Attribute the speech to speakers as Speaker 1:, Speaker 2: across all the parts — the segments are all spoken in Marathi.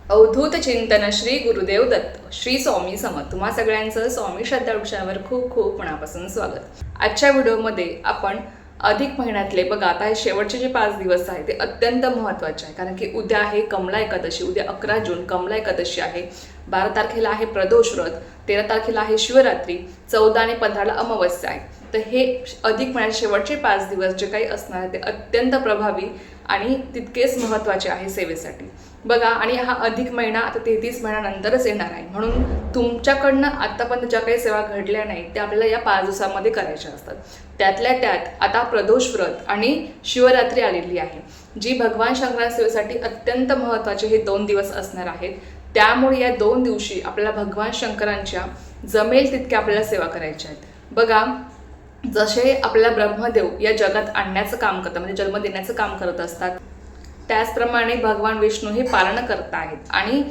Speaker 1: अवधूत चिंतन श्री गुरुदेव दत्त श्री स्वामी समर्थ. तुम्हा सगळ्यांचं स्वामी श्रद्धा वृक्षावर खूप खूप मनापासून स्वागत. आजच्या व्हिडिओमध्ये आपण अधिक महिन्यातले बघा, आता हे शेवटचे जे 5 दिवस आहेत ते अत्यंत महत्त्वाचे आहे, कारण की उद्या आहे कमला एकादशी. उद्या 11 जून कमला एकादशी आहे. 12 तारखेला आहे प्रदोष व्रत, 13 तारखेला आहे शिवरात्री, 14 आणि 15ला अमावस्या आहे. तर हे अधिक महिन्याचे शेवटचे 5 दिवस जे काही असणार आहे ते अत्यंत प्रभावी आणि तितकेच महत्त्वाचे आहे सेवेसाठी बघा. आणि हा अधिक महिना आता 33 महिन्यानंतरच येणार आहे, म्हणून तुमच्याकडनं आतापर्यंत ज्या काही सेवा घडल्या नाहीत त्या आपल्याला या 5 दिवसामध्ये करायच्या असतात. त्यातल्या त्यात आता प्रदोष व्रत आणि शिवरात्री आलेली आहे, जी भगवान शंकरांच्या सेवेसाठी अत्यंत महत्त्वाचे हे 2 दिवस असणार आहेत. त्यामुळे या 2 दिवशी आपल्याला भगवान शंकरांच्या जमेल तितक्या आपल्याला सेवा करायच्या आहेत बघा. जसे आपल्याला ब्रह्मदेव या जगात आणण्याचं काम करतात, म्हणजे जन्म देण्याचं काम करत असतात, त्याचप्रमाणे भगवान विष्णू हे पालन करत आहेत. आणि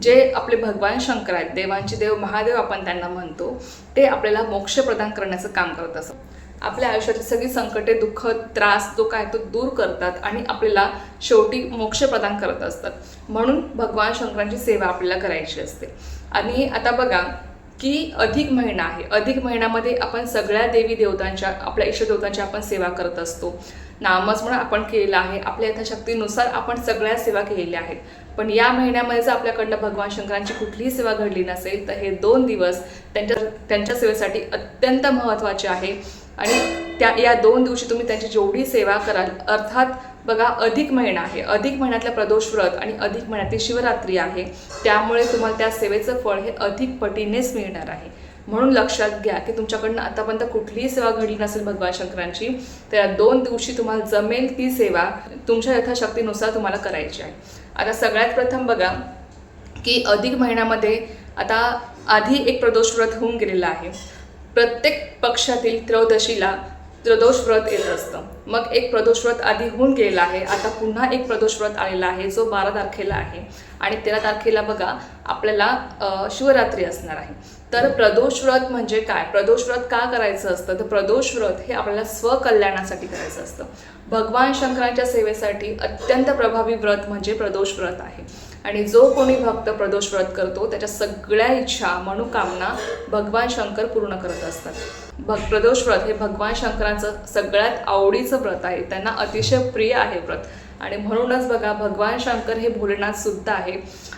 Speaker 1: जे आपले भगवान शंकर आहेत, देवांचे देव महादेव आपण त्यांना म्हणतो, ते आपल्याला मोक्ष प्रदान करण्याचं काम करत असतात. आपल्या आयुष्याची सगळी संकटे, दुःख, त्रास जो काय तो दूर करतात आणि आपल्याला शेवटी मोक्ष प्रदान करत असतात. म्हणून भगवान शंकरांची सेवा आपल्याला करायची असते. आणि आता बघा की अधिक महिना आहे. अधिक महिन्यामध्ये आपण सगळ्या देवी देवतांच्या, आपल्या इष्टदेवतांच्या आपण सेवा करत असतो. नामस्मरण आपण केलेलं आहे, आपल्या यथाशक्तीनुसार आपण सगळ्या सेवा केलेल्या आहेत. पण या महिन्यामध्ये जर आपल्याकडनं भगवान शंकरांची कुठलीही सेवा घडली नसेल तर हे 2 दिवस त्यांच्या सेवेसाठी अत्यंत महत्त्वाचे आहे. आणि या 2 दिवशी तुम्ही त्यांची जेवढी सेवा कराल, अर्थात बघा अधिक महिना आहे, अधिक महिन्यातला प्रदोष व्रत आणि अधिक महिन्यातली शिवरात्री आहे, त्यामुळे तुम्हाला त्या सेवेचं फळ हे अधिक पटीनेच मिळणार आहे. म्हणून लक्षात घ्या की तुमच्याकडनं आतापर्यंत कुठलीही सेवा घडली नसेल भगवान शंकरांची, तर या 2 दिवशी तुम्हाला जमेल ती सेवा तुमच्या यथाशक्तीनुसार तुम्हाला करायची आहे. आता सगळ्यात प्रथम बघा की अधिक महिन्यामध्ये आता आधी एक प्रदोष व्रत होऊन गेलेलं आहे. प्रत्येक पक्षातील त्रयोदशीला प्रदोष व्रत येत असतं. मग एक प्रदोष व्रत आधी होऊन गेलेला आहे, आता पुन्हा एक प्रदोष व्रत आलेला आहे जो 12 तारखेला आहे. आणि 13 तारखेला बघा आपल्याला शिवरात्री असणार आहे. तर प्रदोष व्रत म्हणजे काय, प्रदोष व्रत का करायचं असतं, तर प्रदोष व्रत हे आपल्याला स्वकल्याणासाठी करायचं असतं. भगवान शंकरांच्या सेवेसाठी अत्यंत प्रभावी व्रत म्हणजे प्रदोष व्रत आहे. आणि जो कोणी भक्त प्रदोष व्रत करतो त्याच्या सगळ्या इच्छा, मनोकामना भगवान शंकर पूर्ण करत असतात. प्रदोष व्रत हे भगवान शंकरांचं सगळ्यात आवडीचं व्रत आहे, त्यांना अतिशय प्रिय आहे व्रत. आणि म्हणूनच बघा भगवान शंकर हे भोलेनाथ सुद्धा आहे.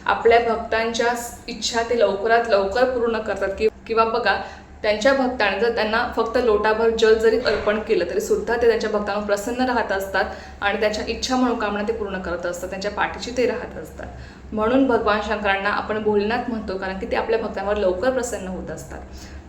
Speaker 1: आपल्या भक्तांच्या इच्छा ते लवकरात लवकर पूर्ण करतात. किंवा बघा त्यांच्या भक्तांनी जर त्यांना फक्त लोटाभर जल जरी अर्पण केलं तरी सुद्धा ते त्यांच्या भक्तांवर प्रसन्न राहत असतात आणि त्यांच्या इच्छा मनोकामना ते पूर्ण करत असतात, त्यांच्या पाठीशी ते राहत असतात. म्हणून भगवान शंकरांना आपण भोलेनाथ म्हणतो, कारण की ते आपल्या भक्तांवर लवकर प्रसन्न होत असतात.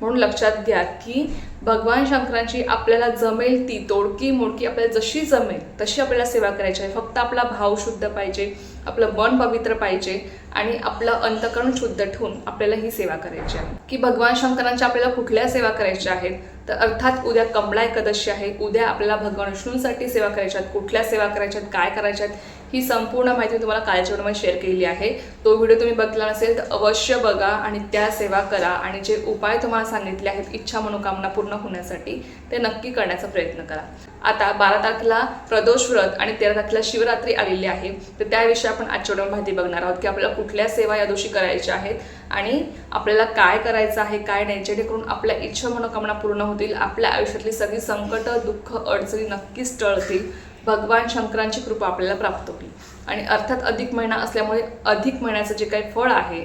Speaker 1: म्हणून लक्षात घ्या की भगवान शंकरांची आपल्याला जमेल ती, तोडकी मोडकी आपल्याला जशी जमेल तशी आपल्याला सेवा करायची आहे. फक्त आपला भाव शुद्ध पाहिजे, आपलं मन पवित्र पाहिजे आणि आपलं अंतःकरण शुद्ध ठेवून आपल्याला ही सेवा करायची आहे. की भगवान शंकरांच्या आपल्याला कुठल्या सेवा करायच्या आहेत, तर अर्थात उद्या कमला एकादशी आहे. उद्या आपल्याला भगवान विष्णूंसाठी सेवा करायच्या आहेत. कुठल्या सेवा करायच्या आहेत, काय करायच्या आहेत, ही संपूर्ण माहिती मी तुम्हाला कालच्या व्हिडिओमध्ये शेअर केलेली आहे. तो व्हिडिओ तुम्ही बघितला नसेल तर अवश्य बघा आणि त्या सेवा करा. आणि जे उपाय तुम्हाला सांगितले आहेत इच्छा मनोकामना पूर्ण होण्यासाठी, ते नक्की करण्याचा प्रयत्न करा. आता 12 तारखेला प्रदोष व्रत आणि 13 तारखेला शिवरात्री आलेली आहे, तर त्याविषयी आपण आजच्या व्हिडिओ माहिती बघणार आहोत की आपल्याला कुठल्या सेवा या दिवशी करायच्या आहेत आणि आपल्याला काय करायचं आहे काय नाही, जेणेकरून आपल्या इच्छा मनोकामना पूर्ण होतील, आपल्या आयुष्यातली सगळी संकट, दुःख, अडचणी नक्कीच टळतील, भगवान शंकरांची कृपा आपल्याला प्राप्त होईल. आणि अर्थात अधिक महिना असल्यामुळे अधिक महिन्याचं जे काही फळ आहे,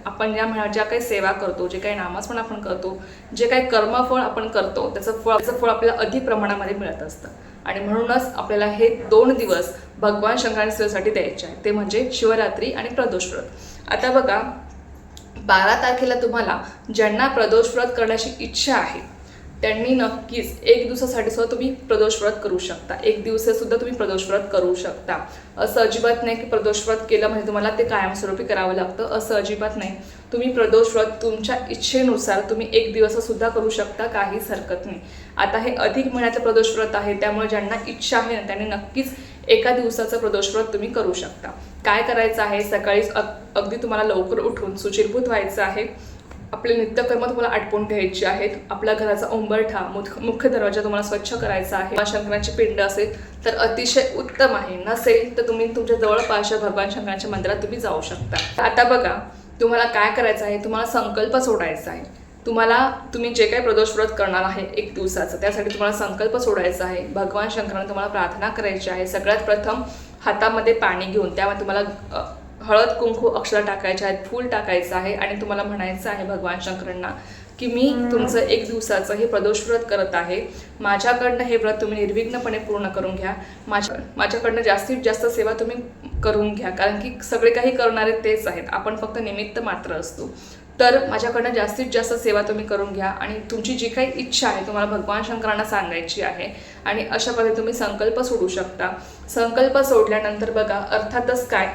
Speaker 1: आपण या महिन्यात ज्या काही सेवा करतो, जे काही नामस्मरण आपण करतो, जे काही कर्मफळ आपण करतो, त्याचं फळ आपल्याला अधिक प्रमाणामध्ये मिळत असतं. आणि म्हणूनच आपल्याला हे 2 दिवस भगवान शंकरांच्या सेवेसाठी द्यायचे आहेत, ते म्हणजे शिवरात्री आणि प्रदोष व्रत. आता बघा 12 तारखेला तुम्हाला ज्यांना प्रदोष व्रत करण्याची इच्छा आहे त्यांनी नक्कीच 1 दिवसासाठी सुद्धा तुम्ही प्रदोष व्रत करू शकता. 1 दिवसासुद्धा तुम्ही प्रदोष व्रत करू शकता. असं अजिबात नाही की प्रदोष व्रत केलं म्हणजे तुम्हाला ते कायमस्वरूपी करावं लागतं, असं अजिबात नाही. तुम्ही प्रदोष व्रत तुमच्या इच्छेनुसार तुम्ही 1 दिवसासुद्धा करू शकता, काहीच हरकत नाही. आता हे अधिक महिन्याचं प्रदोष व्रत आहे, त्यामुळे ज्यांना इच्छा आहे त्यांनी नक्कीच 1 दिवसाचं प्रदोष व्रत तुम्ही करू शकता. काय करायचं आहे, सकाळी अगदी तुम्हाला लवकर उठून शुचिर्भूत व्हायचं आहे. आपले नित्यकर्म तुम्हाला आटपून घ्यायचे आहेत. आपल्या घराचा उंबरठा मुख्य दरवाजा तुम्हाला स्वच्छ करायचा आहे. भगवान शंकराची पिंड असेल तर अतिशय उत्तम आहे, नसेल तर तुम्ही तुमच्या जवळपासच्या भगवान शंकराच्या मंदिरात तुम्ही जाऊ शकता. आता बघा तुम्हाला काय करायचं आहे, तुम्हाला संकल्प सोडायचा आहे. तुम्ही जे काही प्रदोष व्रत करणार आहे 1 दिवसाचं, त्यासाठी तुम्हाला संकल्प सोडायचा आहे. भगवान शंकरांना तुम्हाला प्रार्थना करायची आहे. सगळ्यात प्रथम हातामध्ये पाणी घेऊन त्यामध्ये तुम्हाला हळद कुंकू अक्षर टाकायचे आहेत, फूल टाकायचं आहे आणि तुम्हाला म्हणायचं आहे भगवान शंकरांना की मी तुमचं 1 दिवसाचं हे प्रदोष व्रत करत आहे. माझ्याकडनं हे व्रत तुम्ही निर्विघ्नपणे पूर्ण करून घ्या. माझ्याकडनं जास्तीत जास्त सेवा तुम्ही करून घ्या, कारण की सगळे काही करणारे तेच आहेत, आपण फक्त निमित्त मात्र असतो. तर माझ्याकडनं जास्तीत जास्त सेवा तुम्ही करून घ्या आणि तुमची जी काही इच्छा आहे तुम्हाला भगवान शंकरांना सांगायची आहे. आणि अशा प्रकारे तुम्ही संकल्प सोडू शकता. संकल्प सोडल्यानंतर बघा अर्थातच काय,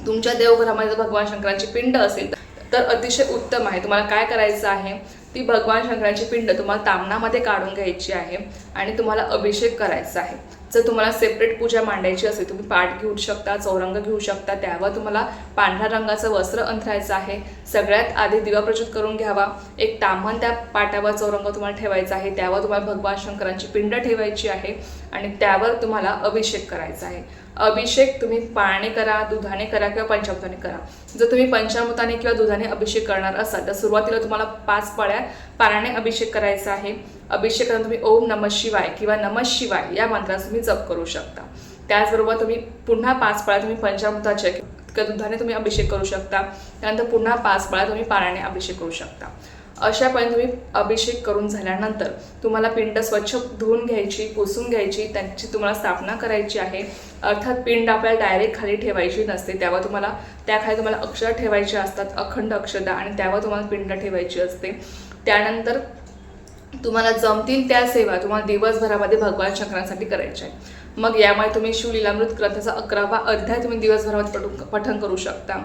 Speaker 1: तुमच्या देवघरामध्ये भगवान शंकराची पिंड असेल तर अतिशय उत्तम आहे. तुम्हाला काय करायचं आहे, ती भगवान शंकराची पिंड तुम्हाला तामणामध्ये काढून घ्यायची आहे आणि तुम्हाला अभिषेक करायचा आहे. जर तुम्हाला सेपरेट पूजा मांडायची असेल तुम्ही पाट घेऊ शकता, चौरंग घेऊ शकता. त्यावर तुम्हाला पांढऱ्या रंगाचं वस्त्र अंथरायचं आहे. सगळ्यात आधी दिवा प्रज्वलित करून घ्यावा. एक ताम्हण त्या पाटावर चौरंग तुम्हाला ठेवायचा आहे. त्यावर तुम्हाला भगवान शंकरांची पिंड ठेवायची आहे आणि त्यावर तुम्हाला अभिषेक करायचा आहे. अभिषेक तुम्ही पाण्याने करा, दुधाने करा किंवा पंचामृताने करा. जर तुम्ही पंचामृताने किंवा दुधाने अभिषेक करणार असाल तर सुरुवातीला तुम्हाला 5 पळ्या पाण्याने अभिषेक करायचा आहे. अभिषेक करताना तुम्ही ओम नमः शिवाय किंवा नमः शिवाय या मंत्राचा तुम्ही जप करू शकता. त्याचबरोबर तुम्ही पुन्हा 5 पळ्या तुम्ही पंचामृताचे किंवा दुधाने तुम्ही अभिषेक करू शकता. त्यानंतर पुन्हा 5 पळ्या तुम्ही पाण्याने अभिषेक करू शकता. अशा पद्धतीने तुम्ही अभिषेक करून झाल्यानंतर तुम्हाला पिंड स्वच्छ धुवून घ्यायची, पुसून घ्यायची, त्यांची तुम्हाला स्थापना करायची आहे. अर्थात पिंड आपल्याला डायरेक्ट खाली ठेवायची नसते, त्यावर तुम्हाला त्याखाली तुम्हाला अक्षर ठेवायचे असतात, अखंड अक्षरदा, आणि त्यावर तुम्हाला पिंड ठेवायची असते. त्यानंतर तुम्हाला जमतील त्या सेवा तुम्हाला दिवसभरामध्ये भगवान शंकरांसाठी करायच्या आहे. मग यामुळे तुम्ही शिवलीलामृत ग्रंथाचा 11वा अध्याय तुम्ही दिवसभरामध्ये पठण करू शकता.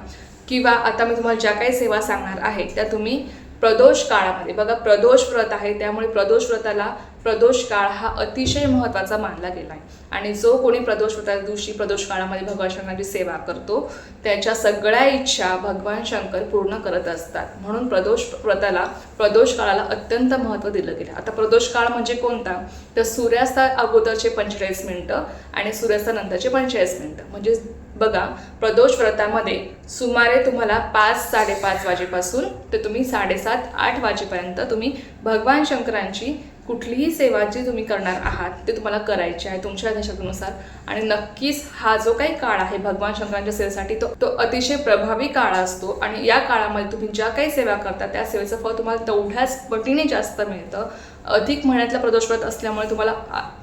Speaker 1: किंवा आता मी तुम्हाला ज्या काही सेवा सांगणार आहे त्या तुम्ही प्रदोष काळामध्ये, बघा प्रदोष व्रत आहे त्यामुळे प्रदोष व्रताला प्रदोष काळ हा अतिशय महत्त्वाचा मानला गेला आहे. आणि जो कोणी प्रदोष व्रताच्या दिवशी प्रदोष काळामध्ये भगवान शंकरांची सेवा करतो त्याच्या सगळ्या इच्छा भगवान शंकर पूर्ण करत असतात. म्हणून प्रदोष व्रताला प्रदोष काळाला अत्यंत महत्त्व दिलं गेलं. आता प्रदोष काळ म्हणजे कोणता, तर सूर्यास्ता अगोदरचे 45 मिनिटं आणि सूर्यास्तानंतरचे 45 मिनिटं. म्हणजे बघा प्रदोष व्रतामध्ये सुमारे तुम्हाला 5-5:30 वाजेपासून ते तुम्ही 7:30-8 वाजेपर्यंत तुम्ही भगवान शंकरांची कुठलीही सेवा जी तुम्ही करणार आहात ते तुम्हाला करायची आहे तुमच्या देशानुसार. आणि नक्कीच हा जो काही काळ आहे भगवान शंकरांच्या सेवेसाठी तो अतिशय प्रभावी काळ असतो. आणि या काळामध्ये तुम्ही ज्या काही सेवा करता त्या सेवेचं फळ तुम्हाला तेवढ्याच पटीने जास्त मिळतं. अधिक महिन्यातला प्रदोष व्रत असल्यामुळे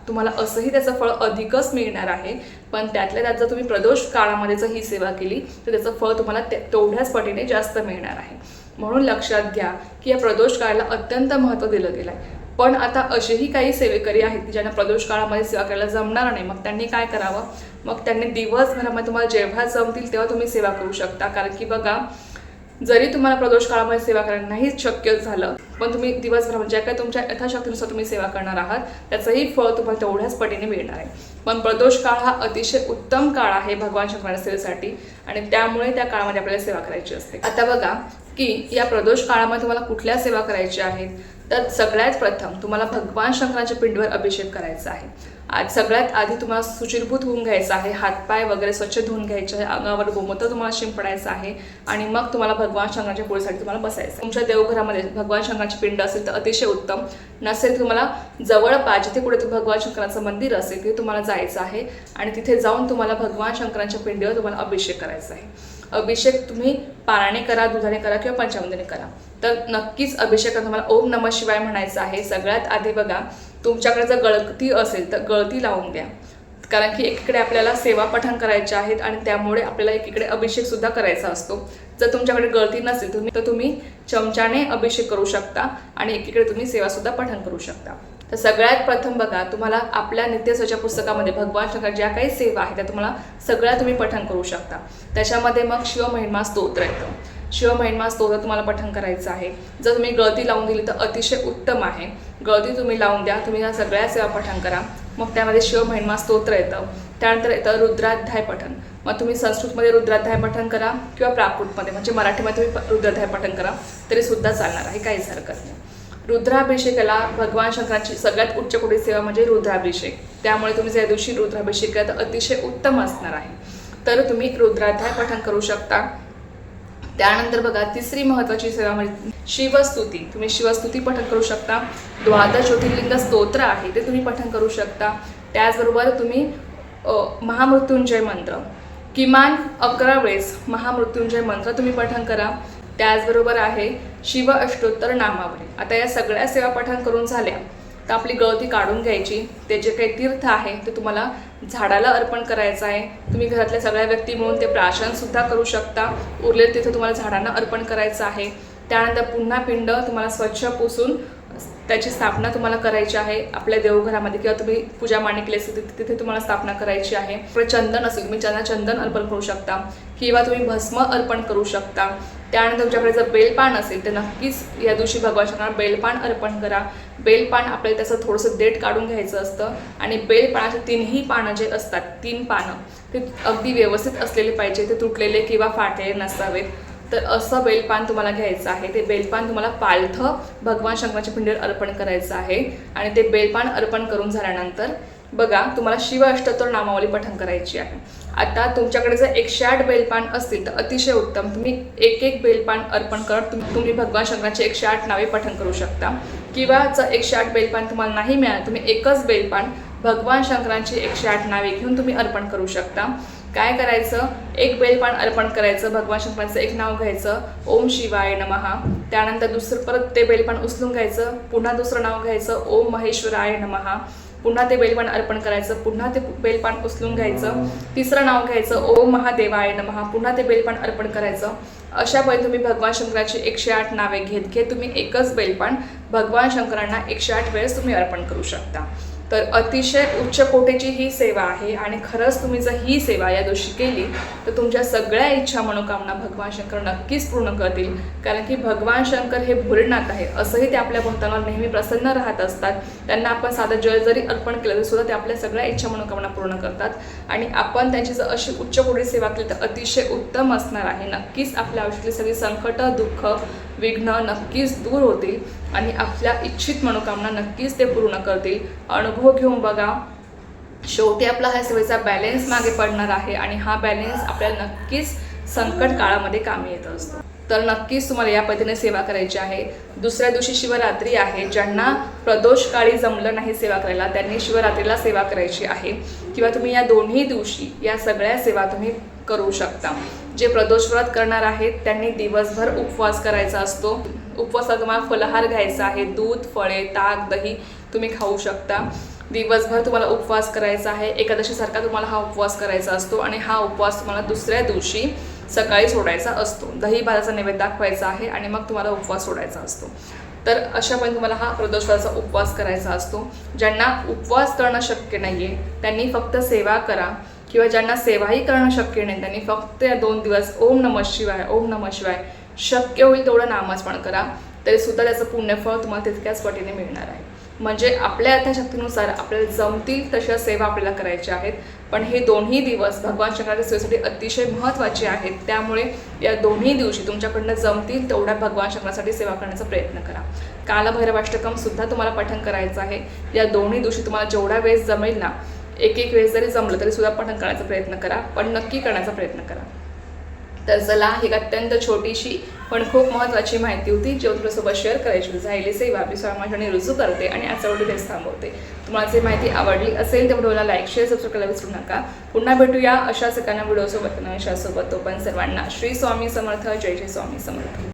Speaker 1: तुम्हाला असंही त्याचं फळ अधिकच मिळणार आहे. पण त्यातल्या त्यात जर तुम्ही प्रदोष काळामध्ये जर ही सेवा केली तर त्याचं फळ तुम्हाला तेवढ्याच पटीने जास्त मिळणार आहे. म्हणून लक्षात घ्या की या प्रदोष काळाला अत्यंत महत्त्व दिलं गेलं आहे. पण आता असेही काही सेवेकरी आहेत की ज्यांना प्रदोष काळामध्ये सेवा करायला जमणार नाही. मग त्यांनी काय करावं, मग त्यांनी दिवसभरामध्ये तुम्हाला जेव्हा जमतील तेव्हा तुम्ही सेवा करू शकता. कारण की बघा जरी तुम्हाला प्रदोष काळामध्ये सेवा करायला नाही शक्य झालं पण तुम्ही दिवसभरामध्ये ज्या काही तुमच्या यथाशक्तीनुसार तुम्ही सेवा करणार आहात त्याचंही फळ तुम्हाला तेवढ्याच पटीने मिळणार आहे. पण प्रदोष काळ हा अतिशय उत्तम काळ आहे भगवान शंकरांच्या सेवेसाठी आणि त्यामुळे त्या काळामध्ये आपल्याला सेवा करायची असते. आता बघा की या प्रदोष काळामध्ये तुम्हाला कुठल्या सेवा करायच्या आहेत, तर सगळ्यात प्रथम तुम्हाला भगवान शंकराच्या पिंडीवर अभिषेक करायचा आहे. आज सगळ्यात आधी तुम्हाला सुचिरभूत होऊन घ्यायचं आहे, हातपाय वगैरे स्वच्छ धुवून घ्यायचे आहे, अंगावर गोमूत्र तुम्हाला शिंपडायचं आहे आणि मग तुम्हाला भगवान शंकराच्या पोळीसाठी तुम्हाला बसायचं. तुमच्या देवघरामध्ये भगवान शंकराची पिंड असेल तर अतिशय उत्तम, नसेल तुम्हाला जवळपास जिथे कुठे भगवान शंकराचं मंदिर असेल तिथे तुम्हाला जायचं आहे आणि तिथे जाऊन तुम्हाला भगवान शंकराच्या पिंडीवर तुम्हाला अभिषेक करायचा आहे. अभिषेक तुम्ही पाण्याने करा, दुधाने करा किंवा पंचामृताने करा. तर नक्कीच अभिषेकात तुम्हाला ओम नमः शिवाय म्हणायचं आहे. सगळ्यात आधी बघा तुमच्याकडे जर गळती असेल तर गळती लावून द्या, कारण की एकीकडे आपल्याला सेवा पठण करायचे आहेत आणि त्यामुळे आपल्याला एकीकडे अभिषेक सुद्धा करायचा असतो. जर तुमच्याकडे गळती नसेल तुम्ही चमच्याने अभिषेक करू शकता आणि एकीकडे तुम्ही सेवा सुद्धा पठण करू शकता. तर सगळ्यात प्रथम बघा तुम्हाला आपल्या नित्यसेवेच्या पुस्तकामध्ये भगवान शंकर ज्या काही सेवा आहेत त्या तुम्हाला सगळ्या तुम्ही पठण करू शकता. त्याच्यामध्ये मग शिवमहिमा स्तोत्र येतं. शिवमहिमा स्तोत्र तुम्हाला पठण करायचं आहे. जर तुम्ही गळती लावून दिली तर अतिशय उत्तम आहे. गळती तुम्ही लावून द्या. तुम्ही या सगळ्या सेवा पठण करा. मग त्यामध्ये शिवमहिमा स्तोत्र येतं. त्यानंतर येतं रुद्राध्याय पठण. मग तुम्ही संस्कृतमध्ये रुद्राध्याय पठण करा किंवा प्राकृतमध्ये म्हणजे मराठीमध्ये तुम्ही रुद्राध्याय पठण करा तरी सुद्धा चालणार आहे, काहीच हरकत नाही. रुद्राभिषेकाला भगवान शंकरांची सगळ्यात उच्च कोटी सेवा म्हणजे रुद्राभिषेक. त्यामुळे तुम्ही ज्या दिवशी रुद्राभिषेक केला तर अतिशय उत्तम असणार आहे. तर तुम्ही रुद्राध्याय पठण करू शकता. त्यानंतर बघा तिसरी महत्त्वाची सेवा म्हणजे शिवस्तुती. तुम्ही शिवस्तुती पठण करू शकता. द्वादश ज्योतिर्लिंग स्तोत्र आहे ते तुम्ही पठण करू शकता. त्याचबरोबर तुम्ही महामृत्युंजय मंत्र किमान 11 वेळेस महामृत्युंजय मंत्र तुम्ही पठण करा. त्याचबरोबर आहे शिव अष्टोत्तर नामावली. आता या सगळ्या सेवा पठण करून झाल्या तर आपली गळती काढून घ्यायची. ते जे काही तीर्थ आहे ते तुम्हाला झाडाला अर्पण करायचं आहे. तुम्ही घरातल्या सगळ्या व्यक्ती मिळून ते प्राशनसुद्धा करू शकता. उरलेलं तिथं तुम्हाला झाडांना अर्पण करायचं आहे. त्यानंतर पुन्हा पिंड तुम्हाला स्वच्छ पुसून त्याची स्थापना तुम्हाला करायची आहे आपल्या देवघरामध्ये किंवा तुम्ही पूजा मांडणी असेल तिथे तुम्हाला स्थापना करायची आहे. चंदन असेल तुम्ही चंदन अर्पण करू शकता किंवा तुम्ही भस्म अर्पण करू शकता. त्यानंतर तुमच्याकडे जर बेलपान असेल तर नक्कीच या दिवशी भगवान शंकरांना बेलपान अर्पण करा. बेलपान आपल्याला त्याचं थोडंसं देठ काढून घ्यायचं असतं आणि बेलपानाचे 3ही पानं जे असतात 3 पानं ते अगदी व्यवस्थित असलेले पाहिजे. ते तुटलेले किंवा फाटलेले नसावेत. तर असं बेलपान तुम्हाला घ्यायचं आहे. ते बेलपान तुम्हाला पालथं भगवान शंकराच्या पिंडीवर अर्पण करायचं आहे. आणि ते बेलपान अर्पण करून झाल्यानंतर बघा तुम्हाला शिव अष्टोत्तर नामावली पठण करायची आहे. आता तुमच्याकडे जर 108 बेलपान असतील तर अतिशय उत्तम. तुम्ही एक बेलपान अर्पण करत तुम्ही भगवान शंकराची 108 नावे पठण करू शकता. किंवा जर 108 बेलपान तुम्हाला नाही मिळालं तुम्ही एकच बेलपान भगवान शंकरांची 108 नावे घेऊन तुम्ही अर्पण करू शकता. काय करायचं, एक बेलपान अर्पण करायचं, भगवान शंकरांचं एक नाव घ्यायचं ओम शिवाय नमः. त्यानंतर दुसरं परत ते बेलपान उचलून घ्यायचं, पुन्हा दुसरं नाव घ्यायचं ओम महेश्वराय नमः. पुन्हा ते बेलपान अर्पण करायचं, पुन्हा ते बेलपान उचलून घ्यायचं, तिसरं नाव घ्यायचं ओम महादेवाय नमः. पुन्हा ते बेलपान अर्पण करायचं. अशा पद्धतीने तुम्ही भगवान शंकराची 108 नावे घेत तुम्ही एकच बेलपान भगवान शंकरांना 108 वेळेस तुम्ही अर्पण करू शकता. तर अतिशय उच्च कोटीची ही सेवा आहे आणि खरंच तुम्ही जर ही सेवा या दिवशी केली तर तुमच्या सगळ्या इच्छा मनोकामना भगवान शंकर नक्कीच पूर्ण करतील. कारण की भगवान शंकर हे भोलेनाथ आहे असंही ते आपल्या भक्तांवर नेहमी प्रसन्न राहत असतात. त्यांना आपण साधं जल जरी अर्पण केलं तरी सुद्धा ते आपल्या सगळ्या इच्छा मनोकामना पूर्ण करतात. आणि आपण त्यांची जर अशी उच्च कोटी सेवा केली तर अतिशय उत्तम असणार आहे. नक्कीच आपल्या आयुष्यातली सगळी संकट दुःख विघ्न नक्कीच दूर होतील आणि आपल्या इच्छित मनोकामना नक्कीच ते पूर्ण करतील. अनुभव घेऊन बघा. शेवटी आपला हा सेवेचा बॅलेन्स मागे पडणार आहे आणि हा बॅलेन्स आपल्याला नक्कीच संकट काळामध्ये कामी येत असतो. तर नक्कीच तुम्हाला या पद्धतीने सेवा करायची आहे. दुसऱ्या दिवशी शिवरात्री आहे. ज्यांना प्रदोष काळी जमलं नाही सेवा करायला त्यांनी शिवरात्रीला सेवा करायची आहे. किंवा तुम्ही या दोन्ही दिवशी या सगळ्या सेवा तुम्ही करू शकता. जे प्रदोष व्रत करणार आहेत त्यांनी दिवसभर उपवास करायचा असतो. उपवासात तुम्हाला फलाहार घ्यायचा आहे. दूध, फळे, ताक, दही तुम्ही खाऊ शकता. दिवसभर तुम्हाला उपवास करायचा आहे. एकादशीसारखा तुम्हाला हा उपवास करायचा असतो आणि हा उपवास तुम्हाला दुसऱ्या दिवशी सकाळी सोडायचा असतो. दही भाताचा नैवेद्य दाखवायचा आहे आणि मग तुम्हाला उपवास सोडायचा असतो. तर अशा पण तुम्हाला हा प्रदोषवाचा उपवास करायचा असतो. ज्यांना उपवास करणं शक्य नाही आहे त्यांनी फक्त सेवा करा किंवा ज्यांना सेवाही करणं शक्य नाही त्यांनी फक्त या 2 दिवस ओम नमः शिवाय ओम नमः शिवाय शक्य होईल तेवढं नामस्मरण करा तरी सुद्धा त्याचं पुण्यफळ तुम्हाला तितक्याच पटीने मिळणार आहे. म्हणजे आपल्या यथाशक्तीनुसार आपल्याला जमतील तशा सेवा आपल्याला करायच्या आहेत. पण हे दोन्ही दिवस भगवान शंकराच्या सेवेसाठी अतिशय महत्त्वाचे आहेत. त्यामुळे या दोन्ही दिवशी तुमच्याकडनं जमतील तेवढ्या भगवान शंकरासाठी सेवा करण्याचा प्रयत्न करा. कालभैरवाष्टकम सुद्धा तुम्हाला पठण करायचं आहे. या दोन्ही दिवशी तुम्हाला जेवढा वेळेस जमेल ना एक वेळेस जरी जमलं तरी सुद्धा पठण करण्याचा प्रयत्न करा. पण नक्की करण्याचा प्रयत्न करा. तर चला ही अत्यंत छोटीशी पण खूप महत्त्वाची माहिती होती जी तुमच्यासोबत शेअर करायची. झालेली सेवा माझ्याने रुजू करते आणि आजचा व्हिडिओ तेच थांबवते. तुम्हाला जर माहिती आवडली असेल तर व्हिडिओला लाईक शेअर सबस्क्राईब करायला विसरू नका. पुन्हा भेटूया अशाच एका व्हिडिओसोबत नव्या विषयासोबत. तो पण सर्वांना श्री स्वामी समर्थ. जय जय स्वामी समर्थ.